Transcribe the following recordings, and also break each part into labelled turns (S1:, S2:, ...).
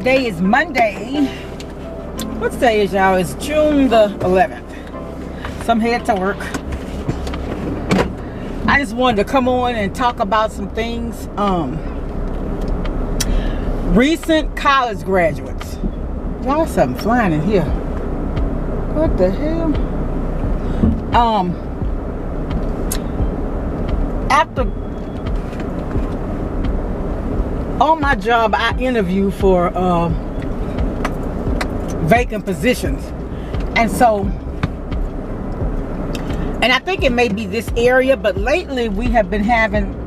S1: Today is Monday. What day is, y'all? It's June the 11th. So I'm headed to work. I just wanted to come on and talk about some things. Recent college graduates. Y'all, something flying in here. What the hell? After on my job, I interview for vacant positions, and I think it may be this area, but lately we have been having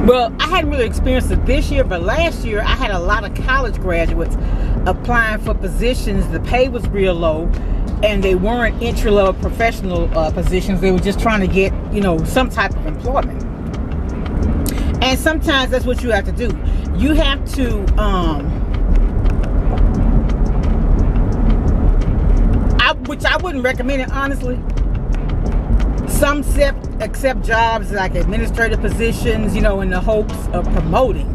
S1: well, I hadn't really experienced it this year, but last year I had a lot of college graduates applying for positions. The pay was real low, and they weren't entry-level professional positions. They were just trying to get, you know, some type of employment. And sometimes that's what you have to do. You have to which I wouldn't recommend it, honestly. Some accept jobs like administrative positions, you know, in the hopes of promoting.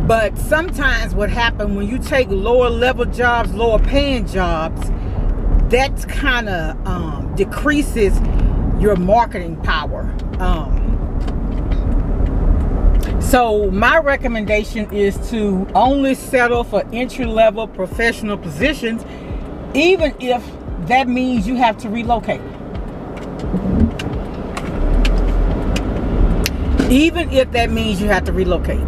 S1: But sometimes what happens when you take lower level jobs, lower paying jobs, that kind of decreases your marketing power. So my recommendation is to only settle for entry-level professional positions, even if that means you have to relocate. Even if that means you have to relocate.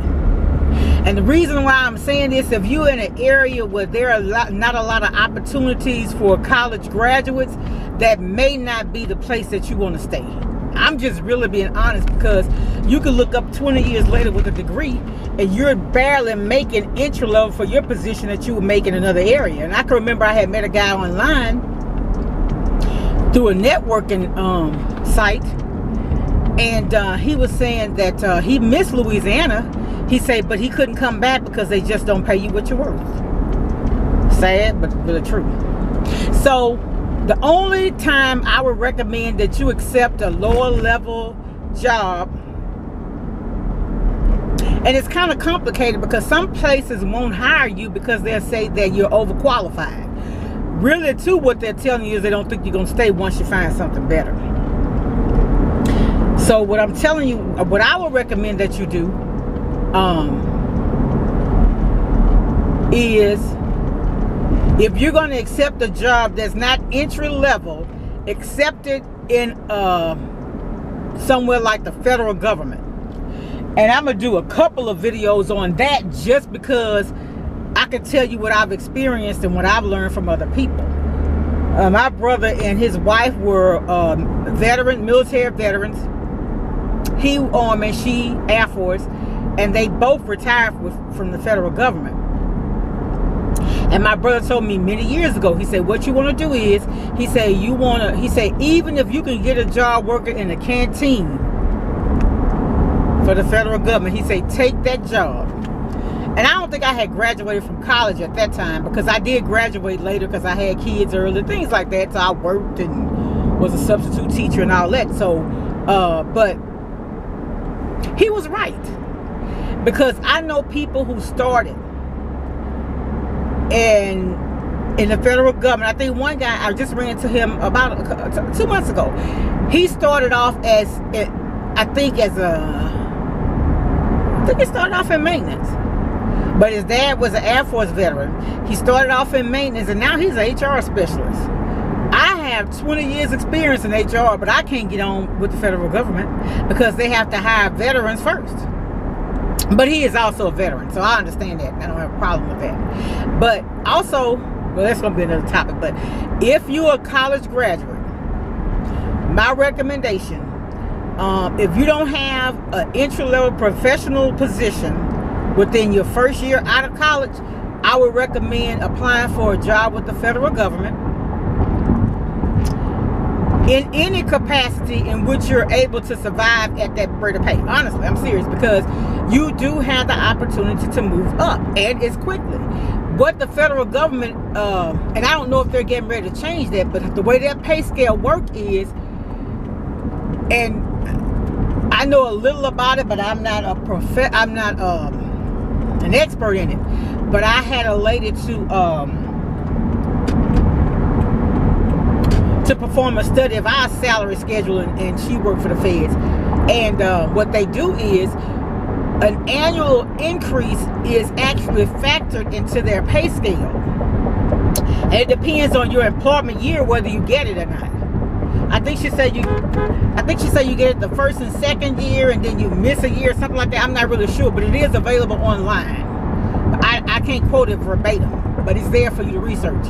S1: And the reason why I'm saying this, if you're in an area where there are not a lot of opportunities for college graduates, that may not be the place that you want to stay. I'm just really being honest, because you can look up 20 years later with a degree and you're barely making entry level for your position that you would make in another area. And I can remember I had met a guy online through a networking site, and he was saying that he missed Louisiana. He said, but he couldn't come back because they just don't pay you what you're worth. Sad, but really true. So the only time I would recommend that you accept a lower level job, and it's kind of complicated because some places won't hire you because they'll say that you're overqualified. Really, too, what they're telling you is they don't think you're going to stay once you find something better. So what I'm telling you, what I would recommend that you do is, if you're going to accept a job that's not entry level, accept it in somewhere like the federal government. And I'm going to do a couple of videos on that, just because I can tell you what I've experienced and what I've learned from other people. My brother and his wife were military veterans. He Army, she Air Force, and they both retired from the federal government. And my brother told me many years ago, he said, what you want to do is, he said, even if you can get a job working in a canteen for the federal government, he said, take that job. And I don't think I had graduated from college at that time, because I did graduate later because I had kids early, things like that. So I worked and was a substitute teacher and all that. So, but he was right, because I know people who started and in the federal government. I think one guy, I just ran into him about 2 months ago. He started off as, I think he started off in maintenance, but his dad was an Air Force veteran. He started off in maintenance, and now he's an HR specialist. I have 20 years experience in HR, but I can't get on with the federal government because they have to hire veterans first. But he is also a veteran, so I understand that. I don't have a problem with that. But also, well, that's going to be another topic. But if you're a college graduate, my recommendation, if you don't have an entry-level professional position within your first year out of college, I would recommend applying for a job with the federal government in any capacity in which you're able to survive at that rate of pay. Honestly, I'm serious, because you do have the opportunity to move up, and it's quickly. What the federal government, and I don't know if they're getting ready to change that, but the way that pay scale work is, and I know a little about it, but I'm not an expert in it. But I had a lady to perform a study of our salary schedule, and she worked for the feds. And what they do is an annual increase is actually factored into their pay scale. And it depends on your employment year whether you get it or not. I think she said you get it the first and second year, and then you miss a year, something like that. I'm not really sure, but it is available online. I can't quote it verbatim, but it's there for you to research.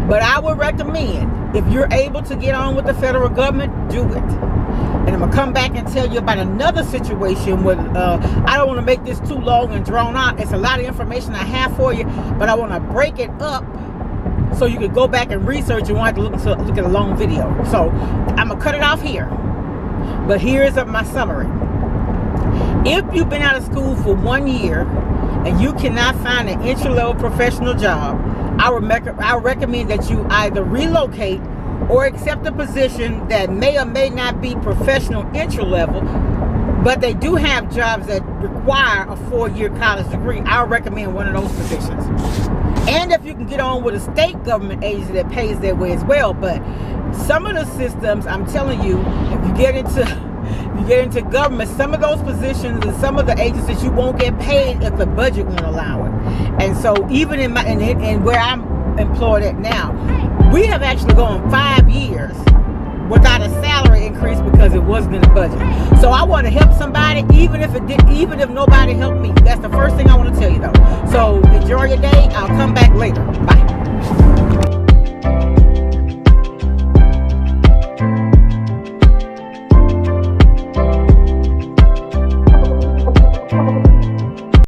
S1: But I would recommend, if you're able to get on with the federal government, do it. And I'm gonna come back and tell you about another situation where I don't want to make this too long and drawn out. It's a lot of information I have for you, but I want to break it up so you can go back and research. You won't have to look at a long video. So I'm gonna cut it off here. But here's my summary. If you've been out of school for 1 year and you cannot find an entry-level professional job, I would recommend that you either relocate or accept a position that may or may not be professional entry-level, but they do have jobs that require a 4-year college degree. I would recommend one of those positions. And if you can get on with a state government agency that pays that way as well. But some of the systems, I'm telling you, if you get into government, some of those positions and some of the agencies, you won't get paid if the budget won't allow it. And so even in where I'm employed at now, we have actually gone 5 years without a salary increase because it wasn't in the budget. So I want to help somebody, even if nobody helped me. That's the first thing I want to tell you though. So enjoy your day. I'll come back later.